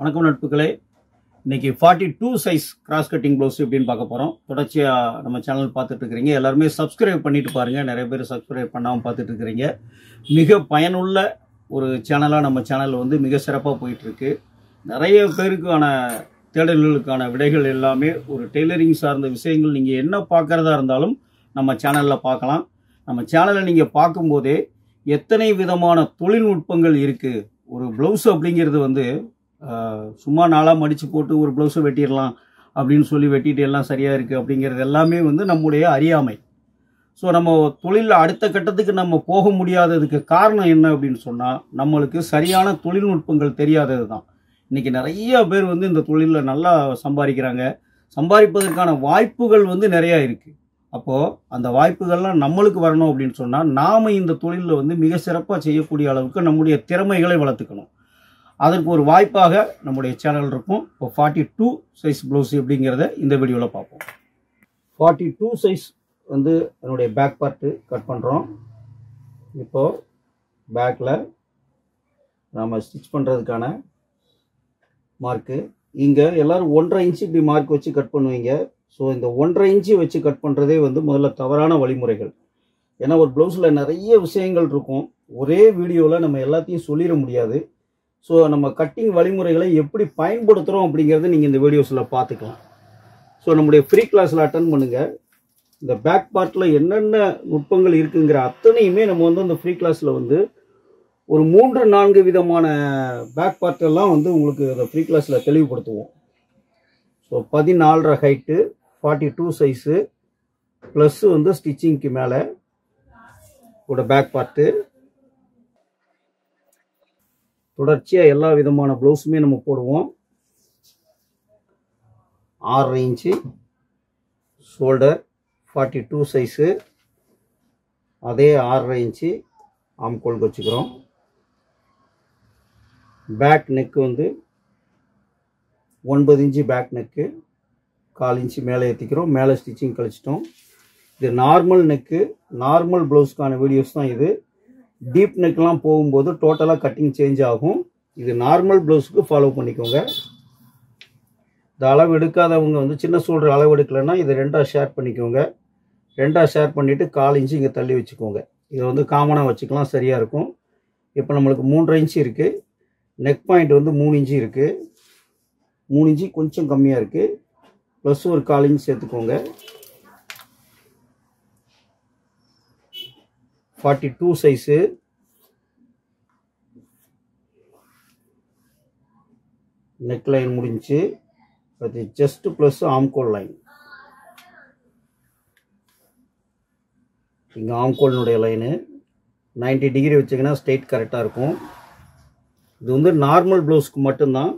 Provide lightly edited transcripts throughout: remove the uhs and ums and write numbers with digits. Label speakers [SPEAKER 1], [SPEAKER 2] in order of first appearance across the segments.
[SPEAKER 1] வணக்கம் நட்புகளே. இன்னைக்கு 42 size cross cutting blouse எப்படின்னு பார்க்க போகிறோம். தொடர்ச்சியாக நம்ம சேனல் பார்த்துட்டு இருக்கிறீங்க. எல்லாருமே சப்ஸ்கிரைப் பண்ணிட்டு பாருங்கள். நிறைய பேர் சப்ஸ்கிரைப் பண்ணாமல் பார்த்துட்டு இருக்கிறீங்க. மிக பயனுள்ள ஒரு சேனலாக நம்ம சேனல் வந்து மிக சிறப்பாக போயிட்டுருக்கு. நிறைய பேருக்கான தேடல்களுக்கான விடைகள் எல்லாமே ஒரு டெய்லரிங் சார்ந்த விஷயங்கள் நீங்கள் என்ன பார்க்குறதா இருந்தாலும் நம்ம சேனலில் பார்க்கலாம். நம்ம சேனலை நீங்கள் பார்க்கும்போதே எத்தனை விதமான தொழில்நுட்பங்கள் இருக்குது. ஒரு ப்ளவுஸ் அப்படிங்கிறது வந்து சும்மா நாளாக மடித்து போட்டு ஒரு ப்ளவுஸை வெட்டிடலாம் அப்படின்னு சொல்லி வெட்டிட்டு எல்லாம் சரியாக இருக்குது அப்படிங்கிறது எல்லாமே வந்து நம்முடைய அறியாமை. ஸோ நம்ம தொழிலில் அடுத்த கட்டத்துக்கு நம்ம போக முடியாததுக்கு காரணம் என்ன அப்படின்னு சொன்னால் நம்மளுக்கு சரியான தொழில்நுட்பங்கள் தெரியாதது தான். இன்றைக்கி நிறைய பேர் வந்து இந்த தொழிலில் நல்லா சம்பாதிக்கிறாங்க. சம்பாதிப்பதற்கான வாய்ப்புகள் வந்து நிறையா இருக்குது. அப்போது அந்த வாய்ப்புகள்லாம் நம்மளுக்கு வரணும் அப்படின்னு சொன்னால் நாம் இந்த தொழிலில் வந்து மிக சிறப்பாக செய்யக்கூடிய அளவுக்கு நம்முடைய திறமைகளை வளர்த்துக்கணும். அதற்கு ஒரு வாய்ப்பாக நம்முடைய சேனல் இருக்கும். இப்போ 42 சைஸ் ப்ளவுஸ் எப்படிங்கிறத இந்த வீடியோவில் பார்ப்போம். 42 சைஸ் வந்து என்னுடைய பேக் பார்ட்டு கட் பண்ணுறோம். இப்போது பேக்கில் நாம் ஸ்டிச் பண்ணுறதுக்கான மார்க்கு இங்கே எல்லோரும் 1.5 இன்ச்சு இப்படி மார்க் வச்சு கட் பண்ணுவீங்க. ஸோ இந்த 1.5 இன்ச்சு வச்சு கட் பண்ணுறதே வந்து முதல்ல தவறான வழிமுறைகள். ஏன்னா ஒரு ப்ளவுஸில் நிறைய விஷயங்கள் இருக்கும். ஒரே வீடியோவில் நம்ம எல்லாத்தையும் சொல்லிட முடியாது. ஸோ நம்ம கட்டிங் வழிமுறைகளை எப்படி பயன்படுத்துகிறோம் அப்படிங்கிறத நீங்கள் இந்த வீடியோஸில் பார்த்துக்கலாம். ஸோ நம்முடைய ஃப்ரீ கிளாஸில் அட்டன் பண்ணுங்கள். இந்த பேக் பார்ட்டில் என்னென்ன நுட்பங்கள் இருக்குங்கிற அத்தனையுமே நம்ம வந்து அந்த ஃப்ரீ கிளாஸில் வந்து ஒரு 3-4 விதமான பேக் பார்ட்டெல்லாம் வந்து உங்களுக்கு அந்த ஃப்ரீ கிளாஸில் தெளிவுபடுத்துவோம். ஸோ 14.5 ஹைட்டு, 42 சைஸு ப்ளஸ்ஸு வந்து ஸ்டிச்சிங்க்கு மேலே கூட பேக் பார்ட்டு. தொடர்ச்சியாக எல்லா விதமான ப்ளவுஸுமே நம்ம போடுவோம். 6.5 இன்ச்சு ஷோல்டர் 42 சைஸு, அதே 6.5 இன்ச்சு ஆம்கோலுக்கு வச்சுக்கிறோம். பேக் நெக்கு வந்து 9 இன்ச்சு பேக் நெக்கு, 1/4 இன்ச்சு மேலே ஏற்றிக்கிறோம். மேலே ஸ்டிச்சிங் கழிச்சிட்டோம். இது நார்மல் நெக்கு, நார்மல் ப்ளவுஸ்க்கான வீடியோஸ் தான் இது. டீப் நெக்லாம் போகும்போது டோட்டலாக கட்டிங் சேஞ்ச் ஆகும். இது நார்மல் ப்ளவுஸுக்கு ஃபாலோ பண்ணிக்கோங்க. இந்த அளவு எடுக்காதவங்க வந்து சின்ன ஷோல்டர் அளவு எடுக்கலைன்னா இதை 2ஆக ஷேர் பண்ணிக்கோங்க. 2ஆக ஷேர் பண்ணிவிட்டு 1/4 இன்ச்சு இங்கே தள்ளி வச்சுக்கோங்க. இதை வந்து காமனாக வச்சுக்கலாம், சரியாக இருக்கும். இப்போ நம்மளுக்கு 3.5 இன்ச்சு இருக்குது. நெக் பாயிண்ட் வந்து 3 இன்ச்சு இருக்குது. 3 இன்ச்சு கொஞ்சம் கம்மியாக இருக்குது. ப்ளஸ் ஒரு 1/4 இன்ச்சு சேர்த்துக்கோங்க. 42 சைஸு, நெக் லைன் முடிஞ்சு. அது ஜஸ்ட் ப்ளஸ் ஆம்கோல் லைன். இங்கே ஆம்கோலினுடைய லைனு 90 டிகிரி வச்சிங்கன்னா ஸ்ட்ரெயிட் கரெக்டாக இருக்கும். இது வந்து நார்மல் ப்ளவுஸ்க்கு மட்டும்தான்.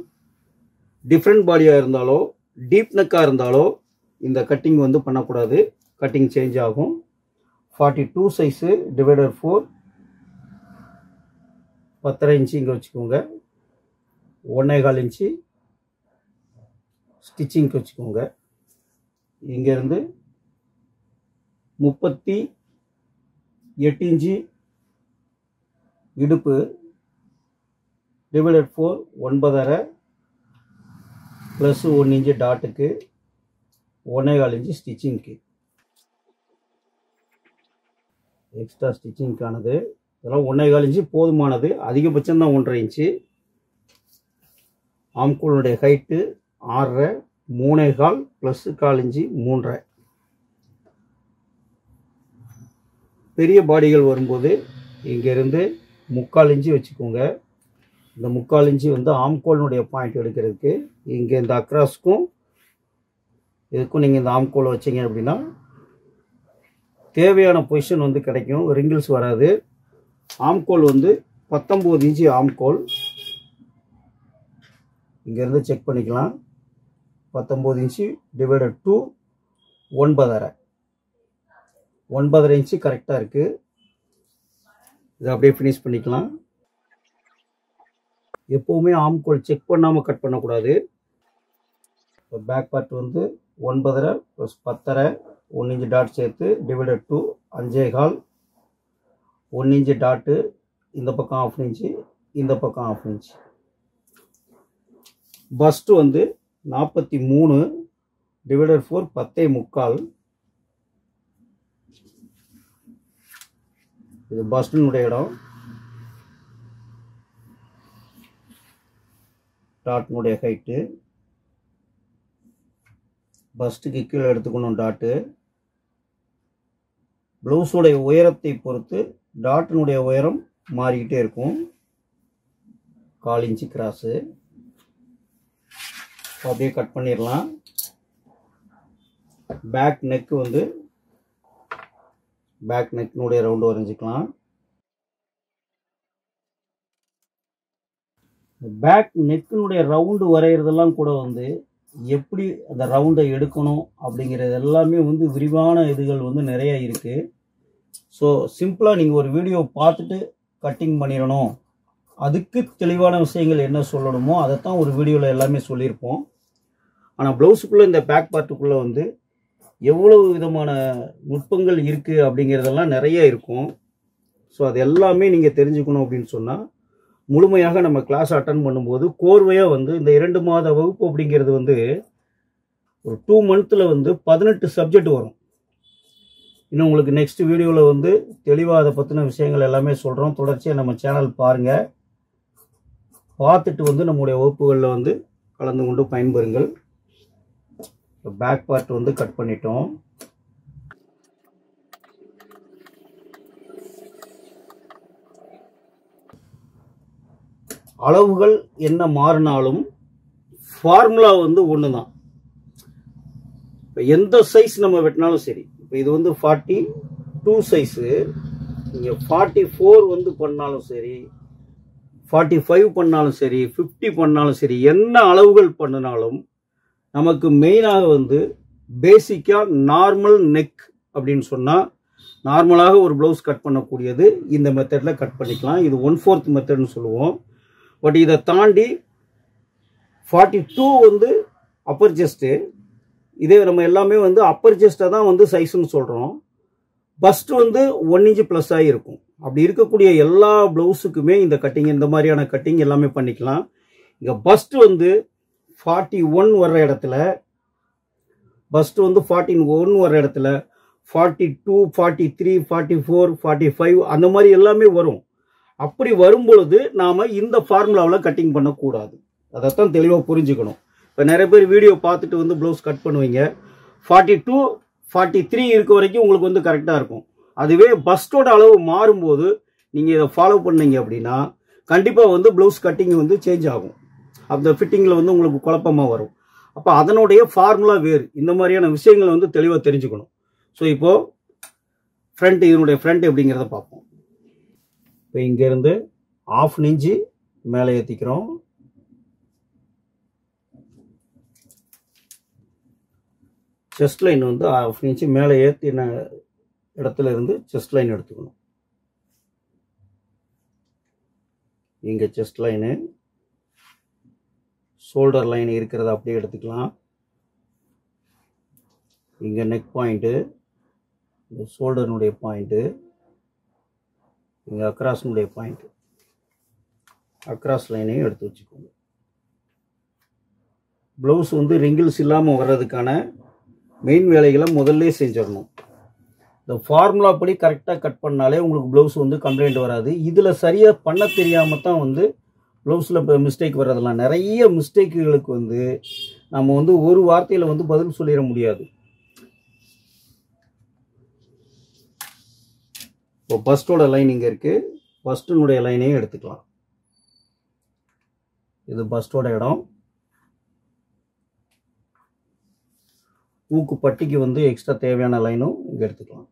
[SPEAKER 1] டிஃப்ரெண்ட் பாடியாக இருந்தாலோ டீப் நெக்காக இருந்தாலோ இந்த கட்டிங் வந்து பண்ணக்கூடாது, கட்டிங் சேஞ்ச் ஆகும். 42 சைஸு டிவைடர் 4 10.5 இன்ச்சு இங்கே வச்சுக்கோங்க. 1.25 இன்ச்சு ஸ்டிச்சிங்க்கு வச்சுக்கோங்க. இங்கேருந்து 38 இன்ச்சு இடுப்பு டிவைடட் 4 9.5 ப்ளஸ் 1 இன்ச்சு டாட்டுக்கு, 1.25 இன்ச்சு ஸ்டிச்சிங்க்கு. எக்ஸ்ட்ரா ஸ்டிச்சிங்க்கானது இதெல்லாம் 1.25 இன்ச்சு போதுமானது. அதிகபட்சம் தான் 1.5 இன்ச்சு. ஆம்கோலுடைய ஹைட்டு 6.5, 3.25 ப்ளஸ் 1/4 இன்ச்சு 3.5. பெரிய பாடிகள் வரும்போது இங்கேருந்து 3/4 இன்ச்சு வச்சுக்கோங்க. இந்த 3/4 இன்ச்சு வந்து ஆம்கோலினுடைய பாயிண்ட் எடுக்கிறதுக்கு. இங்கே இந்த அக்ராஸ்க்கும் இதுக்கும் நீங்கள் இந்த ஆம்கோலை வச்சிங்க அப்படின்னா தேவையான பொசிஷன் வந்து கிடைக்கும், ரிங்கிள்ஸ் வராது. ஆம்கோல் வந்து 19 இன்ச்சு ஆம்கோல். இங்கேருந்து செக் பண்ணிக்கலாம். 19 இன்ச்சு டிவைடட் 2 9.5. 9.5 இன்ச்சு கரெக்டாக இருக்குது. இதை அப்படியே ஃபினிஷ் பண்ணிக்கலாம். எப்போவுமே ஆம்கோல் செக் பண்ணாமல் கட் பண்ணக்கூடாது. இப்போ பேக் பார்ட் வந்து 9.5 ப்ளஸ் 10.5 1 இன்ச்சு டாட் சேர்த்து டிவைடட் 2 5.25 1 இன்ச்சு டாட்டு, இந்த பக்கம் 1/2 இன்ச்சு, இந்த பக்கம் 1/2 இன்ச்சு. பஸ்ட் வந்து 43 டிவைடட் 4 10.75. இது பஸ்டினுடைய இடம். டாட்னுடைய ஹைட்டு. பஸ்ட்டுக்கு கீழே எடுத்துக்கணும் டாட்டு. ப்ளவுஸோடைய உயரத்தை பொறுத்து டாட்டினுடைய உயரம் மாறிக்கிட்டே இருக்கும். 1/4 இன்ச்சு கிராஸு. அப்படியே கட் பண்ணிடலாம். பேக் நெக் வந்து பேக் நெக்னுடைய ரவுண்டு வரைஞ்சிக்கலாம். பேக் நெக்கினுடைய ரவுண்டு வரைகிறதெல்லாம் கூட வந்து எப்படி அந்த ரவுண்டை எடுக்கணும் அப்படிங்கிறது எல்லாமே வந்து விரிவான இதுகள் வந்து நிறைய இருக்குது. ஸோ சிம்பிளாக நீங்கள் ஒரு வீடியோ பார்த்துட்டு கட்டிங் பண்ணிடணும், அதுக்கு தெளிவான விஷயங்கள் என்ன சொல்லணுமோ அதைத்தான் ஒரு வீடியோவில் எல்லாமே சொல்லியிருப்போம். ஆனால் ப்ளவுஸுக்குள்ளே இந்த பேக் பார்ட்டுக்குள்ளே வந்து எவ்வளவு விதமான நுட்பங்கள் இருக்குது அப்படிங்கிறதெல்லாம் நிறைய இருக்கும். ஸோ அது எல்லாமே நீங்கள் தெரிஞ்சுக்கணும் அப்படின்னு சொன்னால் முழுமையாக நம்ம கிளாஸ் அட்டன் பண்ணும்போது கோர்வையாக வந்து இந்த 2 மாத வகுப்பு அப்படிங்கிறது வந்து ஒரு 2 மந்த்தில் வந்து 18 சப்ஜெக்ட் வரும். இன்னும் உங்களுக்கு நெக்ஸ்ட் வீடியோவில் வந்து தெளிவாக அதை பற்றின விஷயங்கள் எல்லாமே சொல்கிறோம். தொடர்ச்சியாக நம்ம சேனல் பாருங்கள், பார்த்துட்டு வந்து நம்முடைய வகுப்புகளில் வந்து கலந்து கொண்டு பயன்பெறுங்கள். பேக் பார்ட் வந்து கட் பண்ணிட்டோம். அளவுகள் என்ன மாறினாலும் ஃபார்முலா வந்து ஒன்று தான். இப்போ எந்த சைஸ் நம்ம வெட்டினாலும் சரி, இப்போ இது வந்து 42 சைஸு, நீங்கள் 44 வந்து பண்ணாலும் சரி, 45 பண்ணாலும் சரி, 50 பண்ணாலும் சரி, என்ன அளவுகள் பண்ணினாலும் நமக்கு மெயினாக வந்து பேசிக்காக நார்மல் நெக் அப்படின்னு சொன்னால் நார்மலாக ஒரு ப்ளவுஸ் கட் பண்ணக்கூடியது இந்த மெத்தடில் கட் பண்ணிக்கலாம். இது 1/4 மெத்தட்னு சொல்லுவோம். பட் இதை தாண்டி 42 வந்து அப்பர் செஸ்ட்டு. இதே நம்ம எல்லாமே வந்து அப்பர் செஸ்ட்டை தான் வந்து சைஸ்ன்னு சொல்கிறோம். பஸ்ட் வந்து 1 இன்ச்சு ப்ளஸ் ஆகிருக்கும். அப்படி இருக்கக்கூடிய எல்லா ப்ளவுஸுக்குமே இந்த கட்டிங், இந்த மாதிரியான கட்டிங் எல்லாமே பண்ணிக்கலாம். இங்கே பஸ்ட் வந்து 41 வர்ற இடத்துல, பஸ்ட் வந்து 41 வர்ற இடத்துல 42, 43, 44, 45 அந்த மாதிரி எல்லாமே வரும். அப்படி வரும்பொழுது நாம் இந்த ஃபார்முலாவில் கட்டிங் பண்ணக்கூடாது. அதைத்தான் தெளிவாக புரிஞ்சுக்கணும். இப்போ நிறைய பேர் வீடியோ பார்த்துட்டு வந்து ப்ளவுஸ் கட் பண்ணுவீங்க, 42, 43 இருக்க வரைக்கும் உங்களுக்கு வந்து கரெக்டாக இருக்கும். அதுவே பஸ்டோட அளவு மாறும்போது நீங்கள் இதை ஃபாலோ பண்ணீங்க அப்படின்னா கண்டிப்பாக வந்து ப்ளவுஸ் கட்டிங் வந்து சேஞ்ச் ஆகும். அந்த ஃபிட்டிங்கில் வந்து உங்களுக்கு குழப்பமாக வரும். அப்போ அதனுடைய ஃபார்முலா வேறு. இந்த மாதிரியான விஷயங்களை வந்து தெளிவாக தெரிஞ்சுக்கணும். ஸோ இப்போது ஃப்ரண்ட், இதனுடைய ஃப்ரண்ட் எப்படிங்கிறத பார்ப்போம். இப்போ இங்கேருந்து 1/2 இன்ச்சு மேலே ஏற்றிக்கிறோம். செஸ்ட் லைன் வந்து 1/2 இன்ச்சு மேலே ஏற்றின இடத்துல இருந்து செஸ்ட் லைன் எடுத்துக்கணும். இங்கே செஸ்ட் லைனு, ஷோல்டர் லைன் இருக்கிறத அப்படியே எடுத்துக்கலாம். இங்கே நெக் பாயிண்ட்டு, இந்த ஷோல்டர்னுடைய பாயிண்ட்டு, இங்கே அக்ராஸ்னுடைய பாயிண்ட்டு, அக்ராஸ் லைனையும் எடுத்து வச்சுக்கோங்க. ப்ளவுஸ் வந்து ரிங்கிள்ஸ் இல்லாமல் வர்றதுக்கான மெயின் வேலைகளை முதல்ல செஞ்சிடணும். இந்த ஃபார்முலா படி கரெக்டாக கட் பண்ணாலே உங்களுக்கு ப்ளவுஸ் வந்து கம்ப்ளைண்ட் வராது. இதில் சரியாக பண்ண தெரியாமல் தான் வந்து ப்ளவுஸில் இப்போ மிஸ்டேக் வர்றதெல்லாம். நிறைய மிஸ்டேக்குகளுக்கு வந்து நம்ம வந்து ஒரு வார்த்தையில் வந்து பதில் சொல்லிட முடியாது. இப்போ பஸ்டோட லைன் இங்கே இருக்குது, பஸ்டினுடைய லைனையும் எடுத்துக்கலாம். இது பஸ்டோட இடம். ஊக்கு பட்டிக்கு வந்து எக்ஸ்ட்ரா தேவையான லைனும் இங்கே எடுத்துக்கலாம்.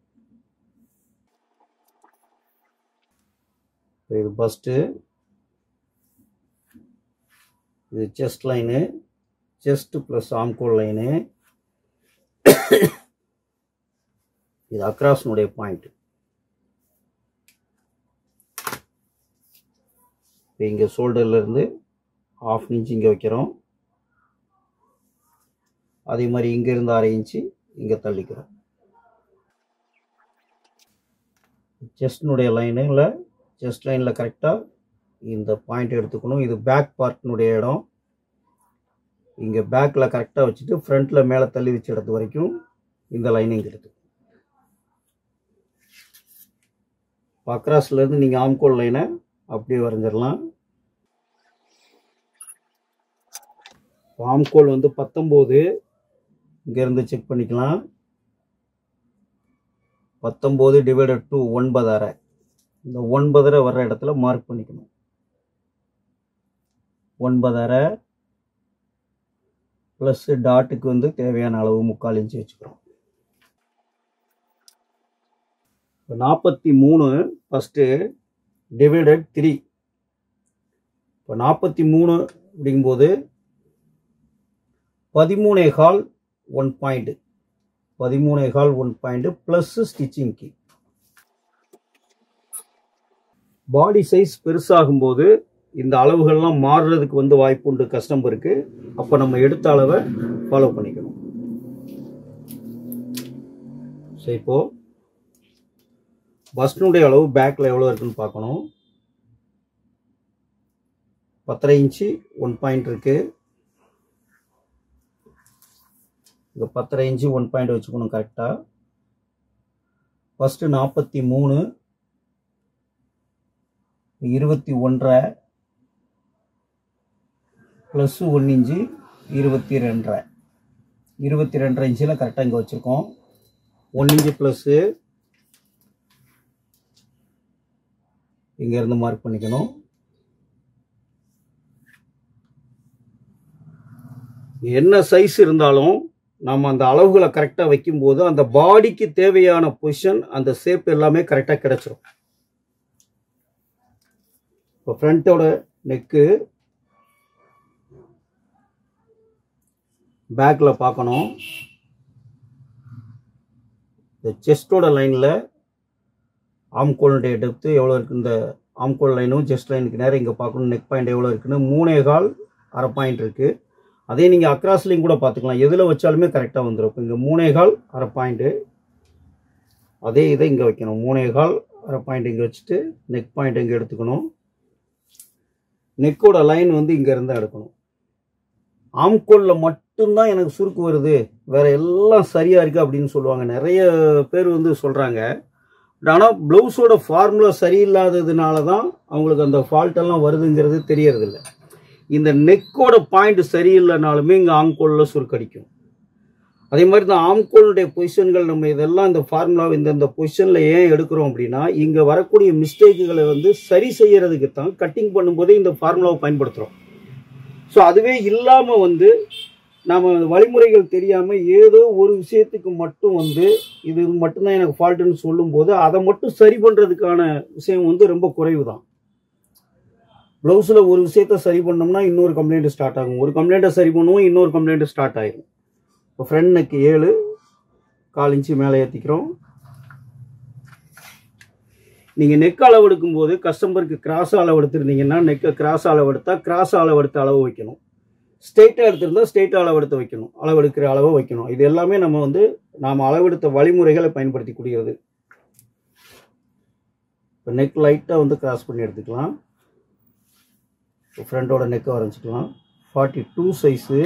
[SPEAKER 1] இது பஸ்ட்டு, இது செஸ்ட் லைனு, செஸ்ட் ப்ளஸ் ஆம்கோல் லைனு, இது அக்ராஸ்னுடைய பாயிண்ட். இங்கே ஷோல்டர்லேருந்து 1/2 இன்ச் இங்கே வைக்கிறோம். அதே மாதிரி இங்கேருந்து 1/2 இன்ச்சு இங்கே தள்ளிக்கிறோம். செஸ்ட்னுடைய லைனில், செஸ்ட் லைனில் கரெக்டாக இந்த பாயிண்ட் எடுத்துக்கணும். இது பேக் பார்ட்னுடைய இடம். இங்கே பேக்கில் கரெக்டாக வச்சுட்டு ஃப்ரண்ட்டில் மேலே தள்ளி வச்ச இடத்து வரைக்கும் இந்த லைனிங் இருக்குது. அக்ராஸ்லேருந்து நீங்கள் ஆம்கோல் லைனை அப்படியே வரைஞ்சிடலாம். ஆம்கோல் வந்து 19 இங்கேருந்து செக் பண்ணிக்கலாம். 19 டிவைடட் டு 9.5 இந்த 9.5 வர்ற இடத்துல மார்க் பண்ணிக்கணும். 9.5 ப்ளஸ் டாட்டுக்கு வந்து தேவையான அளவு 3/4 இன்ச்சு வச்சுக்கிறோம். 43 ஃபஸ்ட்டு டிவைடட் 3. இப்போ 43 அப்படிங்கும்போது 13.25 1 பாயிண்ட் 13.25 1 பாயிண்ட் ப்ளஸ் ஸ்டிச்சிங் கீ. பாடி சைஸ் பெருசாகும்போது இந்த அளவுகள்லாம் மாறுறதுக்கு வந்து வாய்ப்பு உண்டு கஸ்டமருக்கு. அப்போ நம்ம எடுத்த அளவை ஃபாலோ பண்ணிக்கணும். ஸோ இப்போ பஸ்னுடைய அளவு பேக்கில் எவ்வளோ இருக்குன்னு பார்க்கணும். 10.5 இன்ச்சு 1 பாயிண்ட் இருக்குது. இங்கே 10.5 இன்ச்சு 1 பாயிண்ட் வச்சுக்கணும் கரெக்டாக. ஃபஸ்ட்டு 43 21.5 ப்ளஸ் 1 இன்ச்சு 22.5 22.5 இன்ச்சில் கரெக்டாக இங்கே வச்சுருக்கோம். 1 இன்ச்சு ப்ளஸ்ஸு இங்கேருந்து மார்க் பண்ணிக்கணும். என்ன சைஸ் இருந்தாலும் நம்ம அந்த அளவுகளை கரெக்டாக வைக்கும்போது அந்த பாடிக்கு தேவையான பொசிஷன் அந்த ஷேப் எல்லாமே கரெக்டாக கிடைச்சிரும். இப்போ ஃப்ரண்ட்டோட நெக்கு பேக்கில் பார்க்கணும். இந்த செஸ்டோட லைனில் ஆம்கோலுடைய டெப்த்து எவ்வளோ இருக்குது, இந்த ஆம்கோல் லைனும் செஸ்ட் லைனுக்கு நேரம் இங்கே பார்க்கணும். நெக் பாயிண்ட் எவ்வளோ இருக்குன்னு 3.25 1/2 பாயிண்ட் இருக்குது. அதே நீங்கள் அக்ராஸ்லையும் கூட பார்த்துக்கலாம். எதில் வச்சாலுமே கரெக்டாக வந்துடும். இப்போ இங்கே 3.25 1/2 பாயிண்ட்டு அதே இதை இங்கே வைக்கணும். 3.25 1/2 பாயிண்ட் இங்கே வச்சுட்டு நெக் பாயிண்ட் இங்கே எடுத்துக்கணும். நெக்கோட லைன் வந்து இங்கே இருந்தால் எடுக்கணும். ஆம்கோலில் மட்டும்தான் எனக்கு சுருக்கு வருது, வேறு எல்லாம் சரியாக இருக்குது அப்படின்னு சொல்லுவாங்க. நிறைய பேர் வந்து சொல்கிறாங்க. ஆனால் ப்ளவுஸோட ஃபார்முலா சரியில்லாததுனால தான் அவங்களுக்கு அந்த ஃபால்ட்டெல்லாம் வருதுங்கிறது தெரியறதில்ல. இந்த நெக்கோட பாயிண்ட் சரியில்லைனாலுமே இங்கே ஆம்கோலில் சுருக்கடிக்கும். அதே மாதிரி இந்த ஆம்கோலுடைய பொசிஷன்கள் நம்ம இதெல்லாம் இந்த ஃபார்முலாவை இந்த பொசிஷனில் ஏன் எடுக்கிறோம் அப்படின்னா, இங்கே வரக்கூடிய மிஸ்டேக்குகளை வந்து சரி செய்யறதுக்கு தான் கட்டிங் பண்ணும்போதே இந்த ஃபார்முலாவை பயன்படுத்துகிறோம். ஸோ அதுவே இல்லாமல் வந்து நம்ம வழிமுறைகள் தெரியாமல் ஏதோ ஒரு விஷயத்துக்கு மட்டும் வந்து இது மட்டும்தான் எனக்கு ஃபால்ட்டுன்னு சொல்லும்போது அதை மட்டும் சரி பண்ணுறதுக்கான விஷயம் வந்து ரொம்ப குறைவு தான். ப்ளவுஸில் ஒரு விஷயத்த சரி பண்ணோம்னா இன்னொரு கம்ப்ளைண்ட் ஸ்டார்ட் ஆகும். ஒரு கம்ப்ளைண்ட்டை சரி பண்ணுவோம், இன்னொரு கம்ப்ளைண்ட் ஸ்டார்ட் ஆகிடும். இப்போ ஃப்ரண்ட் நெக்கு 7 1/4 இன்ச்சு மேலே ஏற்றிக்கிறோம். நீங்கள் நெக் அளவு எடுக்கும்போது கஸ்டமருக்கு கிராஸாக அளவு எடுத்துருந்தீங்கன்னா நெக்கை கிராஸ் அளவு எடுத்தால் கிராஸ் அளவு எடுத்து அளவு வைக்கணும். ஸ்ட்ரெயிட்டாக எடுத்திருந்தால் ஸ்ட்ரெயிட்டாக அளவு எடுத்து வைக்கணும். அளவு எடுக்கிற அளவை வைக்கணும். இது எல்லாமே நம்ம வந்து நாம் அளவெடுத்த வழிமுறைகளை பயன்படுத்தி கூடியது. இப்போ நெக் லைட்டாக வந்து கிராஸ் பண்ணி எடுத்துக்கலாம். ஃப்ரண்டோட நெக்கை வரைஞ்சிக்கலாம். 42 சைஸு.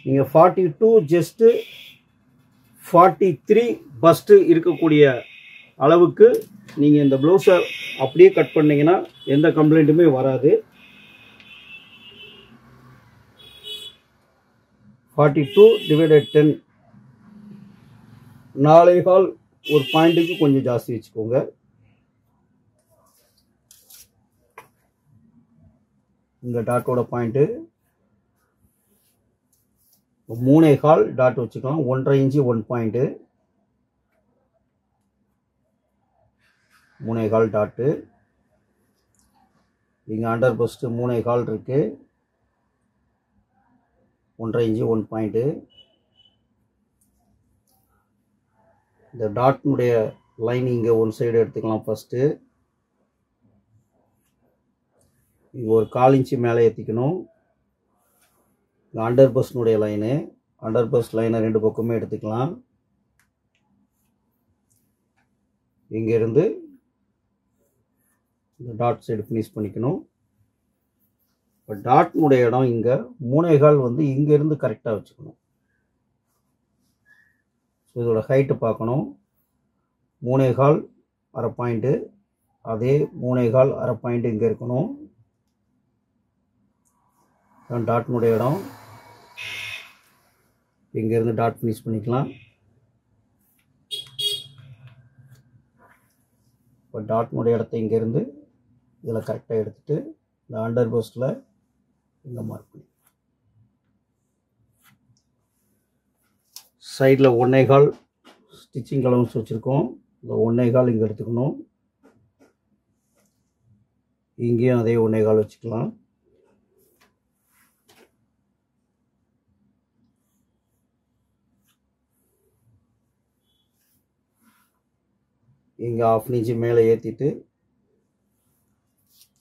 [SPEAKER 1] நீங்கள் 42 ஜஸ்ட்டு 43 பஸ்ட்டு இருக்கக்கூடிய அளவுக்கு நீங்கள் இந்த ப்ளவுஸை அப்படியே கட் பண்ணிங்கன்னா எந்த கம்ப்ளைண்ட்டுமே வராது. 42 டிவைடட் 10 4.25 ஒரு பாயிண்ட்டுக்கு கொஞ்சம் ஜாஸ்தி வச்சுக்கோங்க. இந்த டாட்டோட பாயிண்ட்டு 3.25 டாட் வச்சுக்கலாம். 1.5 இன்ச்சு 1 பாயிண்ட்டு 3.25 டாட்டு. இங்கே அண்டர் பஸ்ட்டு 3.25 இருக்குது. 1.5 இன்ச்சு 1 பாயிண்ட்டு. இந்த டாட்னுடைய லைன் இங்கே ஒன் சைடு எடுத்துக்கலாம். ஃபஸ்ட்டு இங்கே ஒரு 1/4 இன்ச்சு மேலே ஏற்றிக்கணும். இங்கே அண்டர் பஸ்னுடைய லைனு, அண்டர் பஸ் லைனை 2 பக்கமே எடுத்துக்கலாம். இங்கேருந்து இந்த டாட் சைடு ஃபினிஷ் பண்ணிக்கணும். இப்போ டாட்னுடைய இடம் இங்கே 3.25 வந்து இங்கேருந்து கரெக்டாக வச்சுக்கணும். ஸோ இதோட ஹைட்டு பார்க்கணும். 3.25 அரை பாயிண்ட்டு, அதே 3.25 அரை பாயிண்ட் இங்கே இருக்கணும். டாட்னுடைய இடம் இங்கேருந்து டாட் ஃபினிஷ் பண்ணிக்கலாம். இப்போ டாட்னுடைய இடத்த இங்கேருந்து இதில் கரெக்டாக எடுத்துகிட்டு இந்த அண்டர் போஸ்ட்டில் இங்கே மார்க் பண்ணி சைடில் 1.25 ஸ்டிச்சிங் அலவன்ஸ் வச்சுருக்கோம். இந்த 1.25 இங்கே எடுத்துக்கணும். இங்கேயும் அதே 1.25 வச்சுக்கலாம். இங்கே 1/2 இன்ச்சு மேலே ஏற்றிட்டு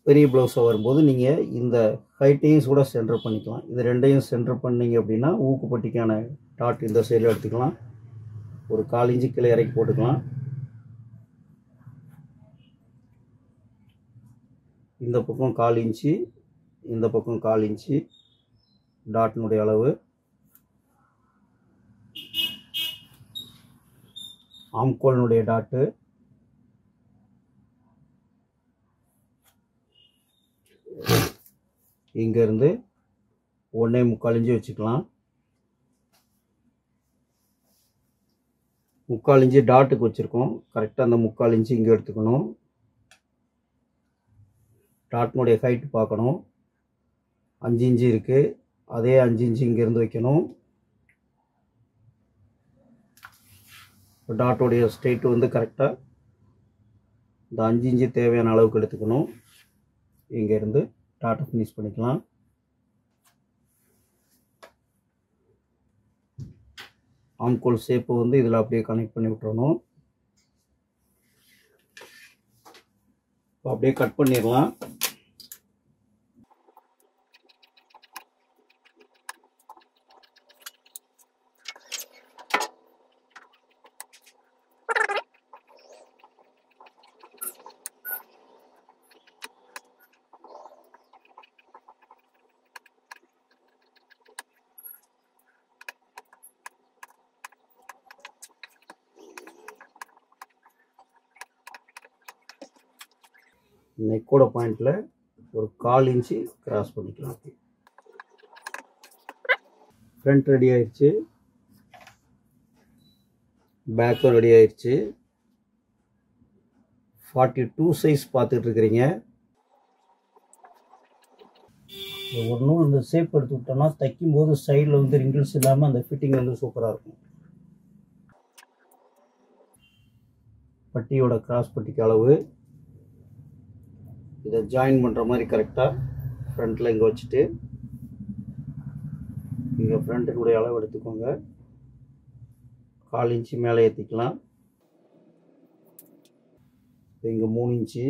[SPEAKER 1] பெரிய ப்ளவுஸாக வரும்போது நீங்கள் இந்த ஹைட்டையும் கூட சென்டர் பண்ணிக்கலாம். இது ரெண்டையும் சென்டர் பண்ணிங்க அப்படின்னா ஊக்குப்பட்டிக்கான டாட் இந்த சைடில் எடுத்துக்கலாம். ஒரு 1/4 இன்ச்சு கீழே இறக்கி போட்டுக்கலாம். இந்த பக்கம் 1/4 இன்ச்சு, இந்த பக்கம் 1/4 இன்ச்சு டாட்னுடைய அளவு. ஆம்கோல்னுடைய டாட்டு இங்கேருந்து 1.25 இன்ச்சு வச்சுக்கலாம். 3/4 இன்ச்சு டாட்டுக்கு வச்சுருக்கோம். கரெக்டாக அந்த 3/4 இன்ச்சு இங்கே எடுத்துக்கணும். டாட்னுடைய ஹைட் பார்க்கணும். 5 இன்ச்சு இருக்குது. அதே 5 இன்ச்சு இங்கேருந்து வைக்கணும். இப்போ டாட்டோடைய ஸ்ட்ரெயிட் வந்து கரெக்டாக இந்த 5 இன்ச்சு தேவையான அளவுக்கு எடுத்துக்கணும். இங்கேருந்து டாட்டை ஃபினிஷ் பண்ணிக்கலாம். ஆம்கோல் ஷேப்பு வந்து இதில் அப்படியே கனெக்ட் பண்ணி விட்டுறணும். அப்படியே கட் பண்ணிடலாம். நெக்கோட பாயிண்டில் ஒரு 1/4 இன்ச்சு கிராஸ் பண்ணிக்கலாம். ஃப்ரண்ட் ரெடி ஆயிடுச்சு, பேக்கும் ரெடி ஆயிடுச்சு. 42 சைஸ் பார்த்துட்டு இருக்கிறீங்க. ஒன்றும் இந்த ஷேப் எடுத்து விட்டோம்னா தைக்கும் போது சைடில் வந்து ரிங்கிள்ஸ் இல்லாமல் அந்த ஃபிட்டிங் வந்து சூப்பராக இருக்கும். பட்டியோட கிராஸ் பட்டிக்கு அளவு இதை ஜாயின் பண்ணுற மாதிரி கரெக்டாக ஃப்ரண்ட்டில் இங்கே வச்சுட்டு இங்கே ஃப்ரண்ட்டுக்குடைய அளவு எடுத்துக்கோங்க. 1/4 இன்ச்சு மேலே ஏற்றிக்கலாம். இங்கே 3 இன்ச்சு,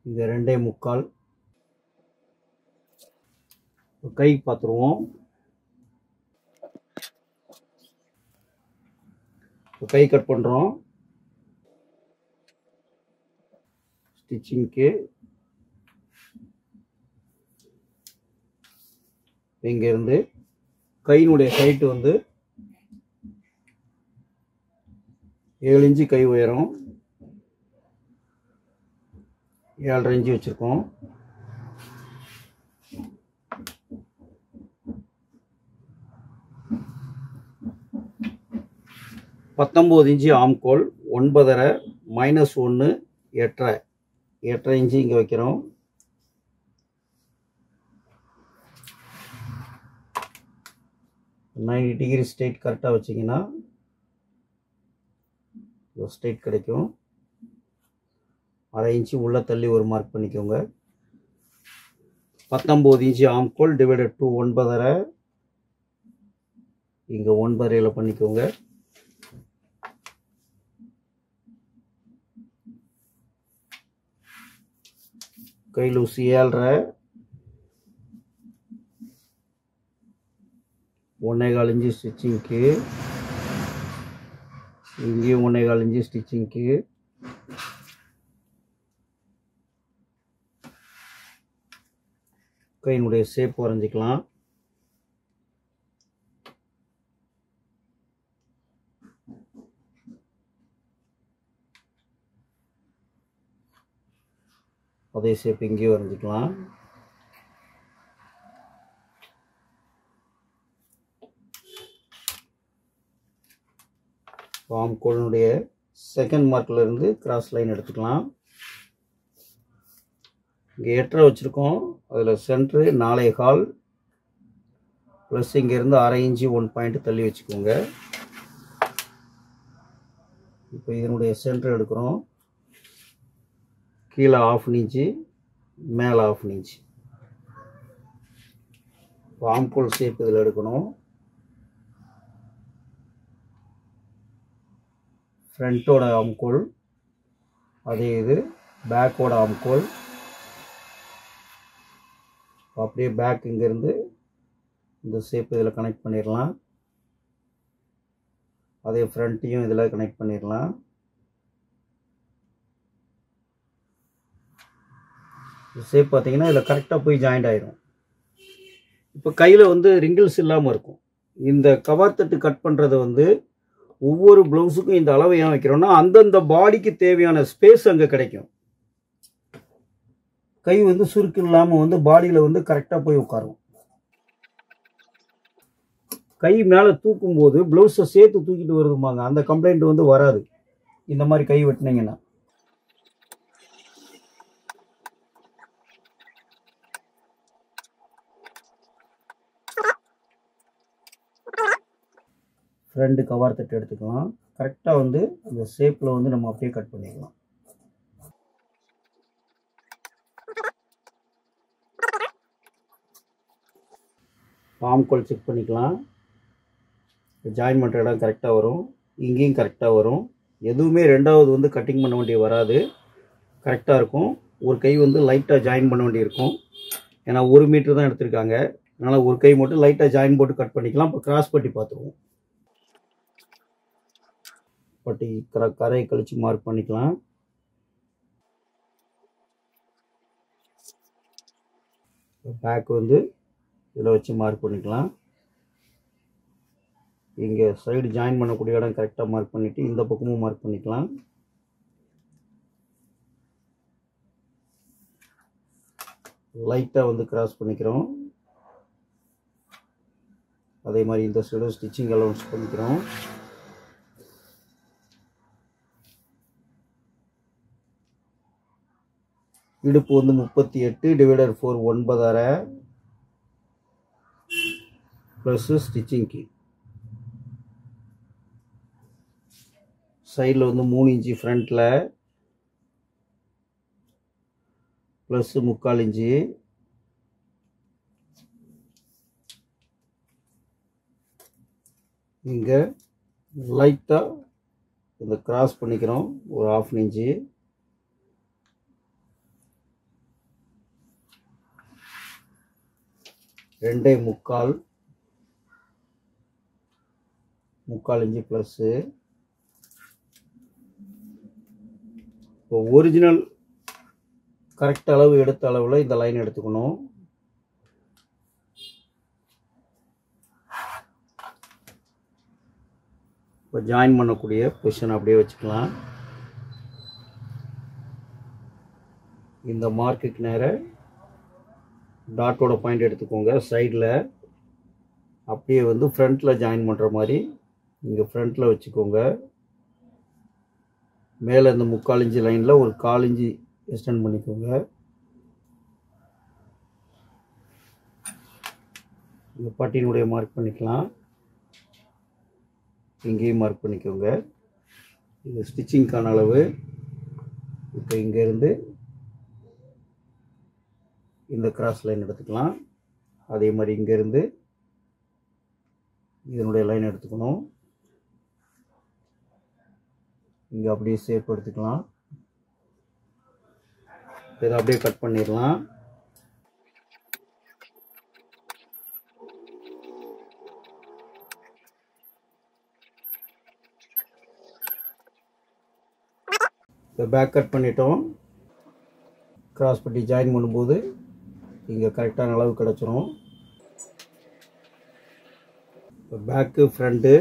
[SPEAKER 1] இங்கே 2.25. கை பார்த்துருவோம். கை கட் பண்ணுறோம். ஸ்டிச்சிங்க்கு இங்கேருந்து கையினுடைய ஹைட்டு வந்து 7 இன்ச்சு கை உயரம், 7.5 இன்ச்சு வச்சுருக்கோம். -19 இன்ச்சு ஆம்கோல், 9.5 -1 8.5 இன்ச்சு இங்கே வைக்கிறோம். -90 ஸ்ட்ரெயிட் கரெக்டாக வச்சிங்கன்னா ஸ்ட்ரெயிட் கிடைக்கும். 1/2 இன்ச்சு உள்ளே தள்ளி ஒரு மார்க் பண்ணிக்கோங்க. 19 இன்ச்சு ஆம்கோல் டிவைடட் டு 9.5, இங்கே 9.5 பண்ணிக்கோங்க. கை லூசி 7.5, 1.25 இன்ச்சு ஸ்டிச்சிங்க்கு, இங்கேயும் 1.25 இன்ச்சு ஸ்டிச்சிங்க்கு. கையினுடைய ஷேப் வரைஞ்சிக்கலாம். அதே ஷேப் இங்கேயும் வரைஞ்சிக்கலாம். ஆம்கோலினுடைய செகண்ட் மார்க்கில் இருந்து கிராஸ் லைன் எடுத்துக்கலாம். இங்கே 8.5 வச்சுருக்கோம். அதில் சென்ட்ரு 4.25 ப்ளஸ் இங்கேருந்து 1/2 இன்ச்சு 1 பாயிண்ட் தள்ளி வச்சுக்கோங்க. இப்போ இதனுடைய சென்டர் எடுக்கிறோம். கீழே 1/2 இன்ச்சு, மேலே 1/2 இன்ச்சு. ஆம்கோல் ஷேப் இதில் எடுக்கணும். ஃப்ரண்ட்டோட ஆம்கோல், அதே இது பேக்கோட ஆம்கோல். அப்படியே பேக் இங்கேருந்து இந்த ஷேப் இதில் கனெக்ட் பண்ணிடலாம். அதே ஃப்ரண்ட்டையும் இதில் கனெக்ட் பண்ணிடலாம். இந்த ஷேப் பார்த்தீங்கன்னா இதில் கரெக்டாக போய் ஜாயிண்ட் ஆயிடும். இப்போ கையில் வந்து ரிங்கிள்ஸ் இல்லாமல் இருக்கும். இந்த கவர் தட்டு கட் பண்ணுறது வந்து ஒவ்வொரு ப்ளவுஸுக்கும் இந்த அளவை ஏன் வைக்கிறோம்னா அந்தந்த பாடிக்கு தேவையான ஸ்பேஸ் அங்கே கிடைக்கும். கை வந்து சுருக்கு இல்லாமல் வந்து பாடியில் வந்து கரெக்டாக போய் உட்காரும். கை மேலே தூக்கும்போது ப்ளவுஸை சேர்த்து தூக்கிட்டு வருதுமாங்க, அந்த கம்ப்ளைண்ட் வந்து வராது இந்த மாதிரி கை வெட்டினீங்கன்னா. ஃப்ரண்ட் கவர் தட்டு எடுத்துக்கலாம். கரெக்டாக வந்து அந்த ஷேப்பில் வந்து நம்ம அப்படியே கட் பண்ணிக்கலாம். ஆம்கோல் செக் பண்ணிக்கலாம். ஜாயின் பண்ணுற இடம் கரெக்டாக வரும், இங்கேயும் கரெக்டாக வரும். எதுவுமே ரெண்டாவது வந்து கட்டிங் பண்ண வேண்டிய வராது, கரெக்டாக இருக்கும். ஒரு கை வந்து லைட்டாக ஜாயின் பண்ண வேண்டியிருக்கும். ஏன்னா 1 மீட்டர் தான் எடுத்திருக்காங்க, அதனால் ஒரு கை மட்டும் லைட்டாக ஜாயின் போட்டு கட் பண்ணிக்கலாம். இப்போ கிராஸ் பட்டி பார்த்துருவோம். பட்டி கரையை கழித்து மார்க் பண்ணிக்கலாம். பேக் வந்து இதில் வச்சு மார்க் பண்ணிக்கலாம். இங்கே சைடு ஜாயின் பண்ணக்கூடிய இடம் கரெக்டாக மார்க் பண்ணிவிட்டு இந்த பக்கமும் மார்க் பண்ணிக்கலாம். லைட்டாக வந்து கிராஸ் பண்ணிக்கிறோம். அதே மாதிரி இந்த சைடு ஸ்டிச்சிங் அலவுன்ஸ் பண்ணிக்கிறோம். இடுப்பு வந்து 38 டிவைடர் 4 9.5 ப்ளஸ் ஸ்டிச்சிங்க்கு. சைடில் வந்து 3 இன்ச்சு ஃப்ரண்ட்டில் ப்ளஸ் 3/4 இன்ச்சு. இங்கே லைட்டாக இந்த கிராஸ் பண்ணிக்கிறோம் ஒரு 1/2 இன்ச்சு. ரெண்டே 3/4 இன்ச்சு ப்ளஸ்ஸு. இப்போ ஒரிஜினல் கரெக்ட் அளவு எடுத்த அளவில் இந்த லைன் எடுத்துக்கணும். இப்போ ஜாயின் பண்ணக்கூடிய பொசிஷன் அப்படியே வச்சுக்கலாம். இந்த மார்க்குக்கு நேராக டாட்டோட பாயிண்ட் எடுத்துக்கோங்க. சைடில் அப்படியே வந்து ஃப்ரண்ட்டில் ஜாயின் பண்ணுற மாதிரி இங்கே ஃப்ரண்ட்டில் வச்சுக்கோங்க. மேலே இந்த 3/4 இன்ச்சு லைனில் ஒரு 1/4 இன்ச்சு எக்ஸ்டெண்ட் பண்ணிக்கோங்க. இந்த பட்டியினுடைய மார்க் பண்ணிக்கலாம். இங்கேயும் மார்க் பண்ணிக்கோங்க. இது ஸ்டிச்சிங்க்கான அளவு. இப்போ இங்கேருந்து இந்த கிராஸ் லைன் எடுத்துக்கலாம். அதே மாதிரி இங்கேருந்து இதனுடைய லைன் எடுத்துக்கணும். இங்கே அப்படியே ஷேப் எடுத்துக்கலாம். இதை அப்படியே கட் பண்ணிடலாம். இப்போ பேக் கட் பண்ணிட்டோம். கிராஸ் பட்டி ஜாயின் பண்ணும்போது இங்கே கரெக்டான அளவு கிடச்சிரும். பேக்கு ஃப்ரண்ட்டு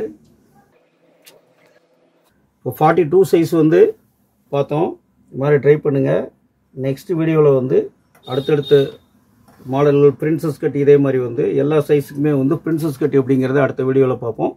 [SPEAKER 1] இப்போ 42 சைஸ் வந்து பார்த்தோம். இது மாதிரி ட்ரை பண்ணுங்கள். நெக்ஸ்ட் வீடியோவில் வந்து அடுத்தடுத்த மாடல்கள் பிரின்சஸ் கட் இதே மாதிரி வந்து எல்லா சைஸுக்குமே வந்து பிரின்சஸ் கட் எப்படிங்கிறத அடுத்த வீடியோவில் பார்ப்போம்.